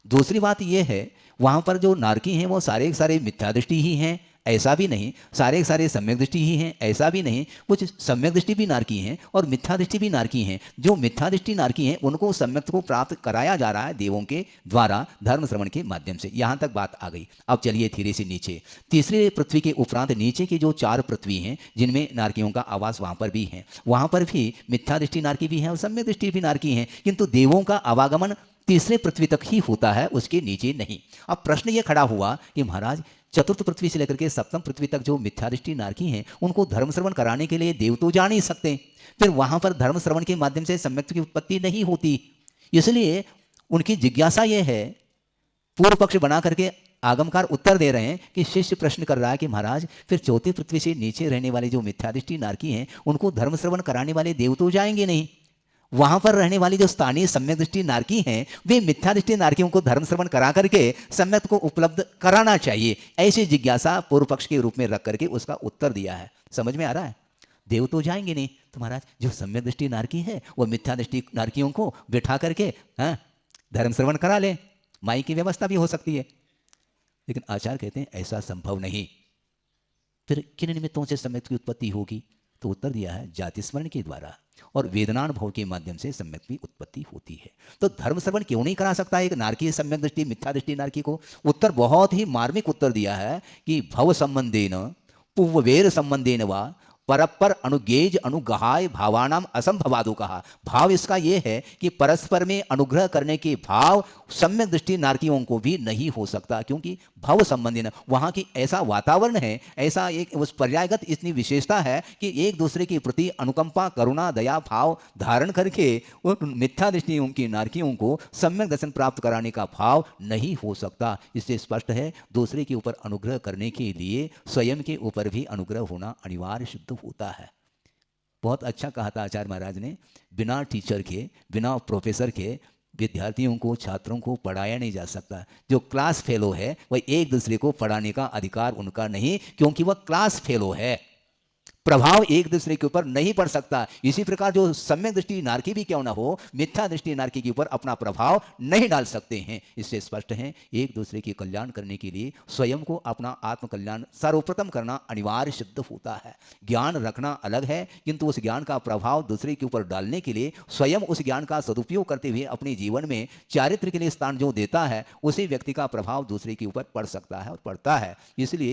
दूसरी बात यह है, वहाँ पर जो नारकी हैं वो सारे के सारे मिथ्या दृष्टि ही हैं, ऐसा भी नहीं। सारे के सारे सम्यक दृष्टि ही हैं, ऐसा भी नहीं। कुछ सम्यक दृष्टि भी नारकी हैं और मिथ्या दृष्टि भी नारकी हैं। जो मिथ्या दृष्टि नारकी हैं उनको सम्यक को प्राप्त कराया जा रहा है देवों के द्वारा धर्म श्रवण के माध्यम से। यहाँ तक बात आ गई। अब चलिए धीरे से नीचे, तीसरे पृथ्वी के उपरांत नीचे की जो 4 पृथ्वी हैं जिनमें नारकियों का आवास वहाँ पर भी है, वहाँ पर भी मिथ्या दृष्टि नारकी भी है और सम्यक दृष्टि भी नारकी है, किंतु देवों का आवागमन तीसरे पृथ्वी तक ही होता है, उसके नीचे नहीं। अब प्रश्न ये खड़ा हुआ कि महाराज चतुर्थ पृथ्वी से लेकर के सप्तम पृथ्वी तक जो मिथ्या दृष्टि नारकी हैं उनको धर्म श्रवण कराने के लिए देव तो जा नहीं सकते, फिर वहां पर धर्म श्रवण के माध्यम से सम्यक की उत्पत्ति नहीं होती। इसलिए उनकी जिज्ञासा यह है, पूर्व पक्ष बना करके आगमकार उत्तर दे रहे हैं कि शिष्य प्रश्न कर रहा है कि महाराज फिर चौथी पृथ्वी से नीचे रहने वाले जो मिथ्या दृष्टि नारकी हैं उनको धर्म श्रवण कराने वाले देव तो जाएंगे नहीं, वहां पर रहने वाली जो स्थानीय सम्यक दृष्टि नारकी हैं वे मिथ्या दृष्टि नारकियों को धर्म श्रवण करा करके सम्यक को उपलब्ध कराना चाहिए। ऐसी जिज्ञासा पूर्व पक्ष के रूप में रख करके उसका उत्तर दिया है। समझ में आ रहा है? देव तो जाएंगे नहीं, तो महाराज जो सम्यक दृष्टि नारकी है वो मिथ्या दृष्टि नारकियों को बिठा करके धर्म श्रवण करा ले, माई की व्यवस्था भी हो सकती है। लेकिन आचार्य कहते हैं ऐसा संभव नहीं। फिर किन निमित्तों से सम्यक की उत्पत्ति होगी? तो उत्तर दिया है जाति स्मरण के द्वारा और वेदनानुभव के माध्यम से सम्यक की उत्पत्ति होती है। तो धर्म श्रवण क्यों नहीं करा सकता एक नारकी सम्यक दृष्टि मिथ्या दृष्टि नारकी को? उत्तर बहुत ही मार्मिक उत्तर दिया है कि भव संबंधेन पूर्ववेर संबंधेन वा परस्पर अनुगेज अनुगहाय भावानाम असंभवादो कहा। भाव इसका यह है कि परस्पर में अनुग्रह करने के भाव सम्यक दृष्टि नारकियों को भी नहीं हो सकता, क्योंकि भव संबंधी न वहाँ की ऐसा वातावरण है, ऐसा एक उस पर्यायगत इतनी विशेषता है कि एक दूसरे के प्रति अनुकंपा करुणा दया भाव धारण करके उन मिथ्या दृष्टियों की नारकियों को सम्यक दर्शन प्राप्त कराने का भाव नहीं हो सकता। इससे स्पष्ट है दूसरे के ऊपर अनुग्रह करने के लिए स्वयं के ऊपर भी अनुग्रह होना अनिवार्य सिद्ध होता है। बहुत अच्छा कहा था आचार्य महाराज ने, बिना टीचर के बिना प्रोफेसर के विद्यार्थियों को छात्रों को पढ़ाया नहीं जा सकता। जो क्लास फेलो है वह एक दूसरे को पढ़ाने का अधिकार उनका नहीं, क्योंकि वह क्लास फेलो है, प्रभाव एक दूसरे के ऊपर नहीं पड़ सकता। इसी प्रकार जो सम्यक दृष्टि नारकी भी क्यों ना हो, मिथ्या दृष्टि नारकी के ऊपर अपना प्रभाव नहीं डाल सकते हैं। इससे स्पष्ट है एक दूसरे के कल्याण करने के लिए स्वयं को अपना आत्मकल्याण सर्वप्रथम करना अनिवार्य सिद्ध होता है। ज्ञान रखना अलग है, किंतु उस ज्ञान का प्रभाव दूसरे के ऊपर डालने के लिए स्वयं उस ज्ञान का सदुपयोग करते हुए अपने जीवन में चारित्र के लिए स्थान जो देता है उसी व्यक्ति का प्रभाव दूसरे के ऊपर पड़ सकता है और पड़ता है। इसलिए